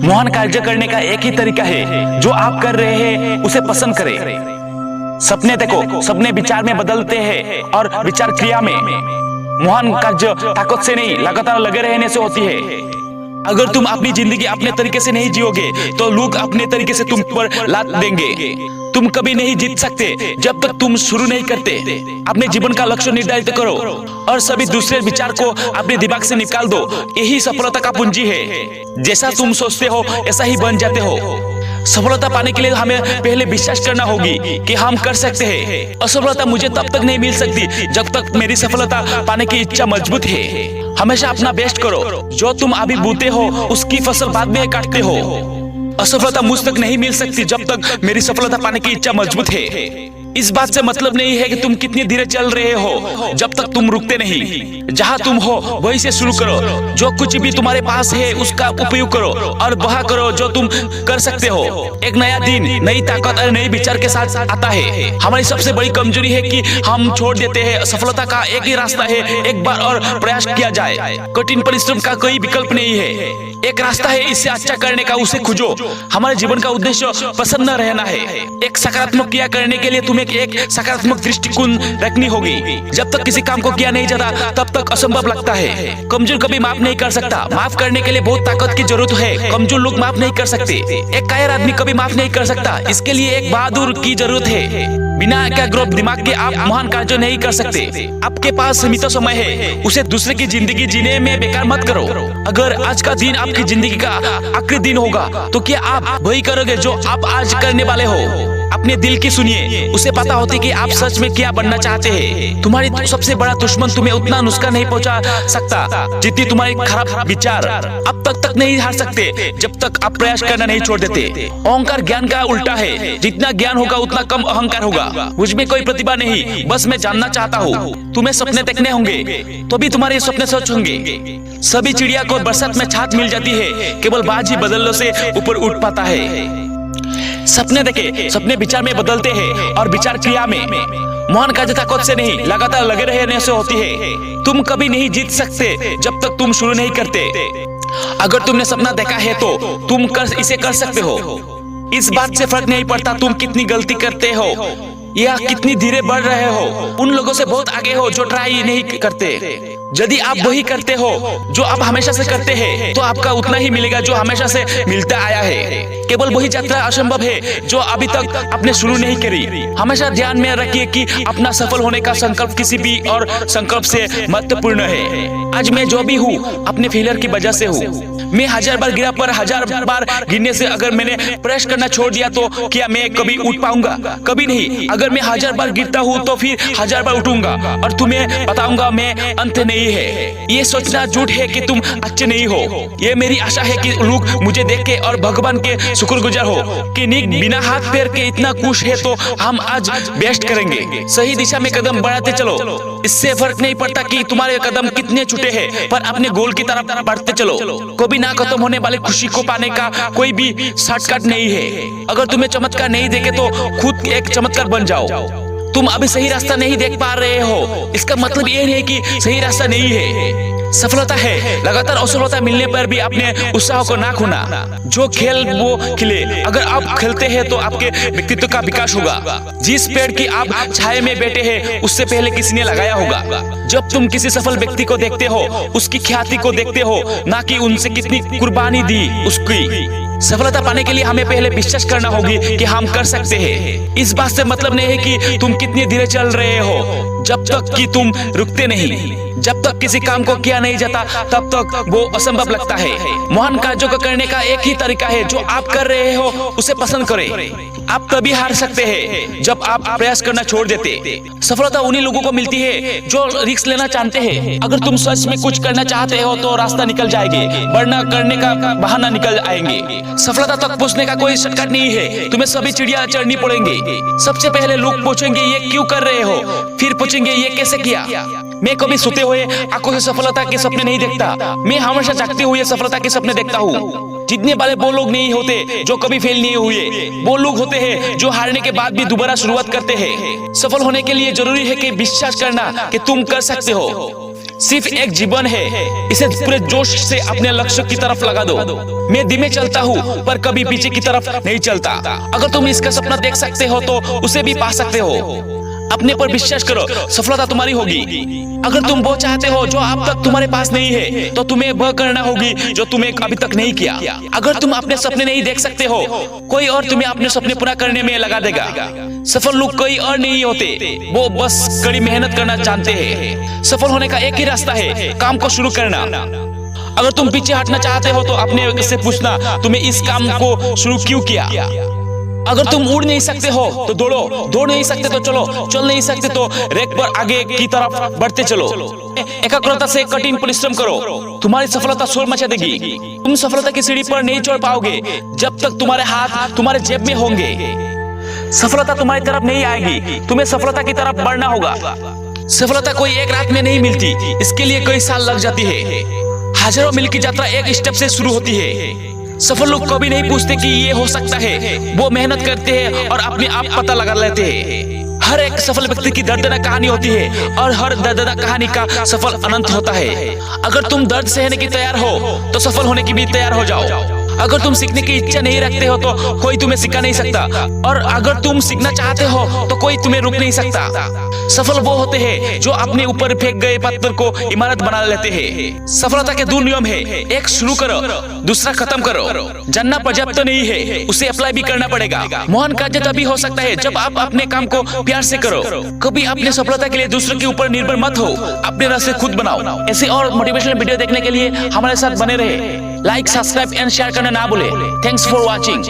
महान कार्य करने का एक ही तरीका है, जो आप कर रहे हैं उसे पसंद करें। सपने देखो, सपने विचार में बदलते हैं और विचार क्रिया में। महान कार्य ताकत से नहीं, लगातार लगे रहने से होती है। अगर तुम अपनी जिंदगी अपने तरीके से नहीं जियोगे तो लोग अपने तरीके से तुम पर लात देंगे। तुम कभी नहीं जीत सकते जब तक तुम शुरू नहीं करते। अपने जीवन का लक्ष्य निर्धारित करो और सभी दूसरे विचार को अपने दिमाग से निकाल दो। यही सफलता का पूंजी है। जैसा तुम सोचते हो ऐसा ही बन जाते हो। सफलता पाने के लिए हमें पहले विश्वास करना होगी कि हम कर सकते हैं। असफलता मुझे तब तक नहीं मिल सकती जब तक मेरी सफलता पाने की इच्छा मजबूत है। हमेशा अपना बेस्ट करो। जो तुम अभी बोते हो उसकी फसल बाद में काटते हो। असफलता मुझ तक नहीं मिल सकती जब तक मेरी सफलता पाने की इच्छा मजबूत है। इस बात से मतलब नहीं है कि तुम कितनी धीरे चल रहे हो, जब तक तुम रुकते नहीं। जहां तुम हो वहीं से शुरू करो। जो कुछ भी तुम्हारे पास है उसका उपयोग करो और वह करो जो तुम कर सकते हो। एक नया दिन नई ताकत और नई विचार के साथ आता है। हमारी सबसे बड़ी कमजोरी है कि हम छोड़ देते हैं। सफलता का एक ही रास्ता है, एक बार और प्रयास किया जाए। कठिन परिश्रम का कोई विकल्प नहीं है। एक रास्ता है, इससे अच्छा करने का, उसे खोजो। हमारे जीवन का उद्देश्य प्रसन्न रहना है। एक सकारात्मक क्रिया करने के लिए तुम्हें एक सकारात्मक दृष्टिकोण रखनी होगी। जब तक किसी काम को किया नहीं जाता तब तक असंभव लगता है। कमजोर कभी माफ नहीं कर सकता। माफ करने के लिए बहुत ताकत की जरूरत है। कमजोर लोग माफ नहीं कर सकते। एक कायर आदमी कभी माफ नहीं कर सकता। इसके लिए एक बहादुर की जरूरत है। बिना एकाग्र दिमाग के आप महान कार्य नहीं कर सकते। आपके पास सीमित समय है, उसे दूसरे की जिंदगी जीने में बेकार मत करो। अगर आज का दिन आपकी जिंदगी का आखिरी दिन होगा तो क्या आप वही करोगे जो आप आज करने वाले हो? अपने दिल की सुनिए। उसे पता होती कि आप सच में क्या बनना चाहते हैं। तुम्हारी सबसे बड़ा दुश्मन तुम्हें उतना नुकसान नहीं पहुंचा सकता जितनी तुम्हारी खराब विचार। अब तक नहीं हार सकते जब तक आप प्रयास करना नहीं छोड़ देते। अहंकार ज्ञान का उल्टा है। जितना ज्ञान होगा उतना कम अहंकार होगा। मुझमें कोई प्रतिभा नहीं, बस मैं जानना चाहता हूँ। तुम्हें सपने देखने होंगे तो भी तुम्हारे सपने सच होंगे। सभी चिड़िया को बरसात में छात मिल जाती है, केवल बाजी बदलने से ऊपर उठ पाता है। सपने देखे, सपने विचार में बदलते हैं और विचार क्रिया में। महान कार्य ताकत से नहीं, लगातार लगे रहने से होती है। तुम कभी नहीं जीत सकते जब तक तुम शुरू नहीं करते। अगर तुमने सपना देखा है तो तुम इसे कर सकते हो। इस बात से फर्क नहीं पड़ता तुम कितनी गलती करते हो या कितनी धीरे बढ़ रहे हो। उन लोगों से बहुत आगे हो जो ट्राई नहीं करते। यदि आप वही करते हो जो आप हमेशा से करते हैं तो आपका उतना ही मिलेगा जो हमेशा से मिलता आया है। केवल वही यात्रा असंभव है जो अभी तक आपने शुरू नहीं करी। हमेशा ध्यान में रखिए कि अपना सफल होने का संकल्प किसी भी और संकल्प से महत्वपूर्ण है। आज मैं जो भी हूँ अपने फेलियर की वजह से हूँ। मैं 1000 बार गिरा, पर 1000 बार गिरने से अगर मैंने प्रयास करना छोड़ दिया तो क्या मैं कभी उठ पाऊंगा? कभी नहीं। अगर मैं 1000 बार गिरता हूँ तो फिर 1000 बार उठूंगा और तुम्हें बताऊंगा मैं अंत नहीं है। ये सोचना झूठ है कि तुम अच्छे नहीं हो। ये मेरी आशा है कि लोग मुझे देख के और भगवान के शुक्रगुजार हो कि निक बिना हाथ पैर के इतना खुश है तो हम आज बेस्ट करेंगे। सही दिशा में कदम बढ़ाते चलो। इससे फर्क नहीं पड़ता कि तुम्हारे कदम कितने छूटे हैं, पर अपने गोल की तरफ बढ़ते चलो। कभी ना खत्म होने वाली खुशी को पाने का कोई भी शॉर्टकट नहीं है। अगर तुम्हें चमत्कार नहीं देखे तो खुद एक चमत्कार बन जाओ। तुम अभी सही रास्ता नहीं देख पा रहे हो, इसका मतलब ये नहीं कि सही रास्ता नहीं है। सफलता है लगातार असफलता मिलने पर भी अपने उत्साह को ना खोना। जो खेल वो खिले। अगर आप खेलते हैं तो आपके व्यक्तित्व का विकास होगा। जिस पेड़ की आप छाया में बैठे हैं उससे पहले किसी ने लगाया होगा। जब तुम किसी सफल व्यक्ति को देखते हो उसकी ख्याति को देखते हो, ना कि उनसे कितनी कुर्बानी दी उसकी। सफलता पाने के लिए हमें पहले विश्वास करना होगी कि हम कर सकते हैं। इस बात से मतलब नहीं है कि तुम कितनी धीरे चल रहे हो, जब तक कि तुम रुकते नहीं। जब तक किसी काम को किया नहीं जाता तब तक वो असंभव लगता है। महान कार्यों को करने का एक ही तरीका है, जो आप कर रहे हो उसे पसंद करें। आप तभी हार सकते हैं जब आप प्रयास करना छोड़ देते। सफलता उन्हीं लोगों को मिलती है जो रिस्क लेना जानते हैं। अगर तुम सच में कुछ करना चाहते हो तो रास्ता निकल जाएंगे, वरना करने का बहाना निकल आएंगे। सफलता तक पहुंचने का कोई शॉर्टकट नहीं है। तुम्हें सभी चिड़िया चढ़नी पड़ेंगी। सबसे पहले लोग पूछेंगे ये क्यों कर रहे हो, फिर पूछेंगे ये कैसे किया। मैं कभी सोते हुए आंखों से सफलता के सपने नहीं देखता। मैं हमेशा जागते हुए सफलता के सपने देखता हूँ। जितने वाले वो लोग नहीं होते जो कभी फेल नहीं हुए। वो लोग होते हैं जो हारने के बाद भी दोबारा शुरुआत करते हैं। सफल होने के लिए जरूरी है कि विश्वास करना कि तुम कर सकते हो। सिर्फ एक जीवन है, इसे पूरे जोश से अपने लक्ष्य की तरफ लगा दो। मैं धीमे चलता हूँ पर कभी पीछे की तरफ नहीं चलता। अगर तुम इसका सपना देख सकते हो तो उसे भी पा सकते हो। अपने पर विश्वास करो, सफलता तुम्हारी होगी। अगर तुम वो चाहते हो जो अब तक तुम्हारे पास नहीं है, तो तुम्हें वह करना होगी जो तुम्हें अभी तक नहीं किया। अगर तुम अपने सपने नहीं देख सकते हो, कोई और तुम्हें अपने सपने पूरा करने में लगा देगा। सफल लोग कोई और नहीं होते, वो बस कड़ी मेहनत करना जानते हैं। सफल होने का एक ही रास्ता है, काम को शुरू करना। अगर तुम पीछे हटना चाहते हो तो अपने से पूछना, तुम्हें इस काम को शुरू क्यों किया। अगर तुम उड़ नहीं सकते हो तो दौड़ो, दौड़ नहीं सकते तो चलो, चल नहीं सकते तो रेक पर आगे की तरफ बढ़ते चलो। एकाग्रता से कठिन परिश्रम करो, तुम्हारी सफलता शोर मचा देगी। तुम सफलता की सीढ़ी पर नहीं चढ़ पाओगे जब तक तुम्हारे हाथ तुम्हारे जेब में होंगे। सफलता तुम्हारी तरफ नहीं आएगी, तुम्हें सफलता की तरफ बढ़ना होगा। सफलता कोई एक रात में नहीं मिलती, इसके लिए कई साल लग जाती है। हजारों मील की यात्रा एक स्टेप से शुरू होती है। सफल लोग कभी नहीं पूछते कि ये हो सकता है, वो मेहनत करते हैं और अपने आप पता लगा लेते हैं। हर एक सफल व्यक्ति की दर्दनाक कहानी होती है और हर दर्दनाक कहानी का सफल अनंत होता है। अगर तुम दर्द सहने की तैयार हो तो सफल होने की भी तैयार हो जाओ। अगर तुम सीखने की इच्छा नहीं रखते हो तो कोई तुम्हें सिखा नहीं सकता, और अगर तुम सीखना चाहते हो तो कोई तुम्हें रोक नहीं सकता। सफल वो होते हैं जो अपने ऊपर फेंक गए पत्थर को इमारत बना लेते हैं। सफलता के दो नियम है, एक शुरू करो, दूसरा खत्म करो। जानना पर्याप्त नहीं है, उसे अप्लाई भी करना पड़ेगा। महान कार्य तभी हो सकता है जब आप अपने काम को प्यार से करो। कभी अपनी सफलता के लिए दूसरों के ऊपर निर्भर मत हो, अपने रास्ते खुद बनाओ। ऐसे और मोटिवेशनल वीडियो देखने के लिए हमारे साथ बने रहे। लाइक, सब्सक्राइब एंड शेयर करना ना भूले। Thanks for watching.